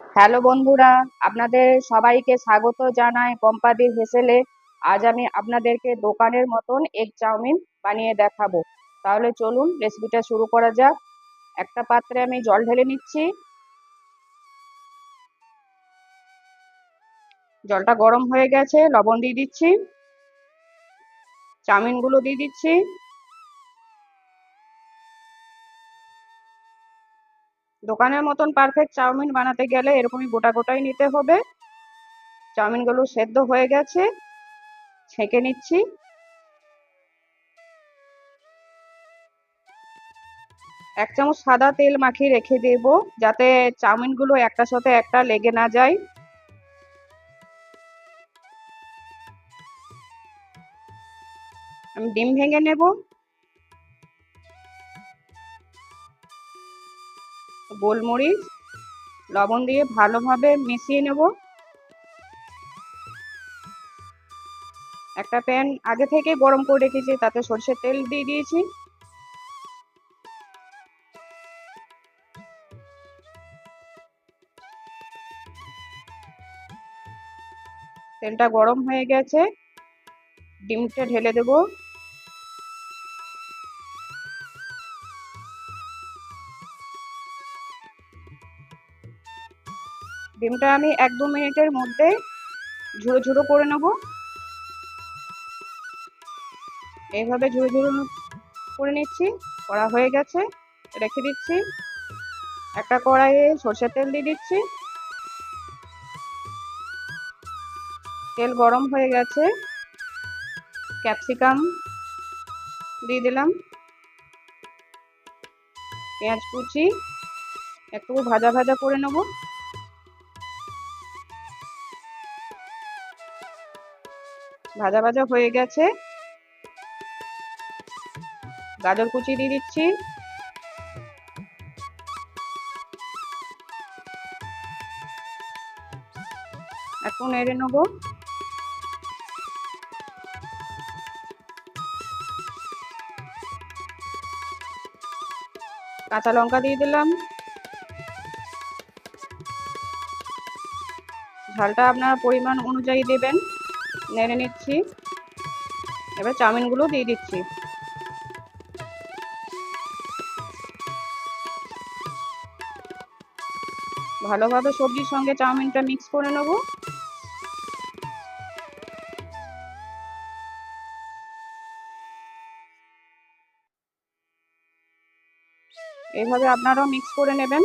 Hello বন্ধুরা, আপনাদের সবাইকে স্বাগত জানাই পম্পাদির হেসেলে। আজ আমি আপনাদেরকে দোকানের মতন এগ চাউমিন বানিয়ে দেখাবো। তাহলে চলুন রেসিপিটা শুরু করা যাক। একটা পাত্রে আমি জল ঢেলে নিচ্ছি। জলটা গরম হয়ে গেছে, লবণ দিয়ে দিচ্ছি, চাউমিনগুলো দিয়ে দিচ্ছি। দোকানের মতন পারফেক্ট চাউমিন বানাতে গেলে এরকমই গোটা গোটাই নিতে হবে। চাউমিনগুলো সেদ্ধ হয়ে গেছে, ছেঁকে নিচ্ছি। এক চামচ সাদা তেল মাখিয়ে রেখে দেব, যাতে চাউমিনগুলো একটার সাথে একটা লেগে না যায়। আমি ডিম ভেঙে নেব, গোলমরিচ লবণ দিয়ে ভালোভাবে মিশিয়ে নেব। একটা প্যান আগে থেকে গরম করে রেখেছি, তাতে সরষের তেল দিয়ে দিয়েছি। তেলটা গরম হয়ে গেছে, ডিমটা ঢেলে দেব। ডিমটা আমি 1-2 মিনিটের মধ্যে ঝুড়ো ঝুড়ো করে নেব। এইভাবে ঝুড়ো ঝুড়ো করে নিচ্ছি। করা হয়ে গেছে, রেখে দিচ্ছি। একটা কড়াইয়ে সরষের তেল দিয়ে দিচ্ছি। তেল গরম হয়ে গেছে, ক্যাপসিকাম দিয়ে দিলাম, পেঁয়াজ কুচি একটু ভাজা ভাজা করে নেব। ভাজা ভাজা হয়ে গেছে, গাজর কুচি দিয়ে দিচ্ছি। একটু নেড়ে নেব। কাঁচা লঙ্কা দিয়ে দিলাম। ঝালটা আপনার পরিমাণ অনুযায়ী দেবেন। নেড়ে নিচ্ছি। এবার চাউমিনগুলো দিয়ে দিচ্ছি। ভালোভাবে সবজির সঙ্গে চাউমিনটা মিক্স করে নেব। এইভাবে আপনারাও মিক্স করে নেবেন।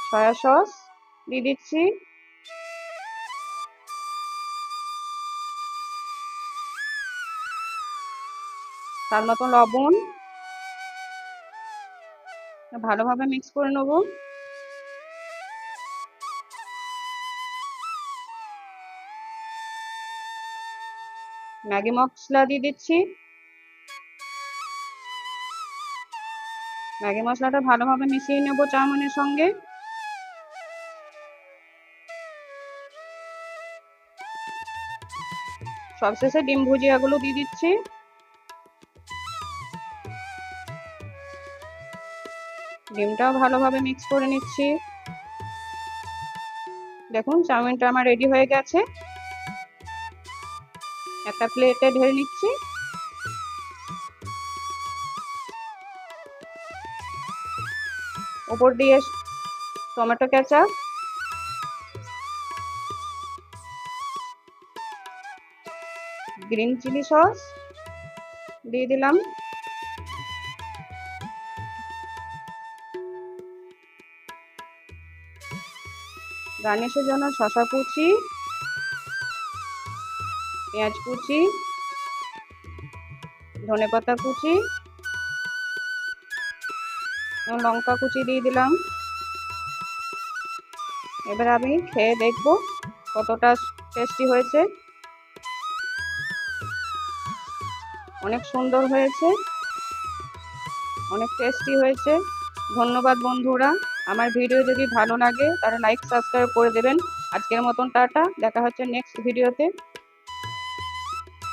সয়া সস দিয়ে দিচ্ছি, তার মতন লবণ। ভালোভাবে মিক্স করে নেব। ম্যাগি মশলা দিয়ে দিচ্ছি। ম্যাগি মশলাটা ভালোভাবে মিশিয়ে নেব চাউমিনের সঙ্গে। সবশেষে ডিম ভুজিয়াগুলো দিয়ে দিচ্ছি। ডিমটাও ভালোভাবে মিক্স করে নিচ্ছি। দেখুন চাউমিনটা আমার রেডি হয়ে গেছে। একটা প্লেটে ঢেলে নিচ্ছি। উপর দিয়ে tomato ketchup, green chilli sauce দিয়ে দিলাম। গার্নিশের জন্য শসা কুচি, পেঁয়াজ কুচি, ধনেপাতা কুচি এবং লঙ্কা কুচি দিয়ে দিলাম। এবার আমি খেয়ে দেখব কতটা টেস্টি হয়েছে। অনেক সুন্দর হয়েছে, অনেক টেস্টি হয়েছে। ধন্যবাদ বন্ধুরা। আমার ভিডিও যদি ভালো লাগে তাহলে লাইক সাবস্ক্রাইব করে দেবেন। আজকের মতন টাটা, দেখা হচ্ছে নেক্সট ভিডিওতে।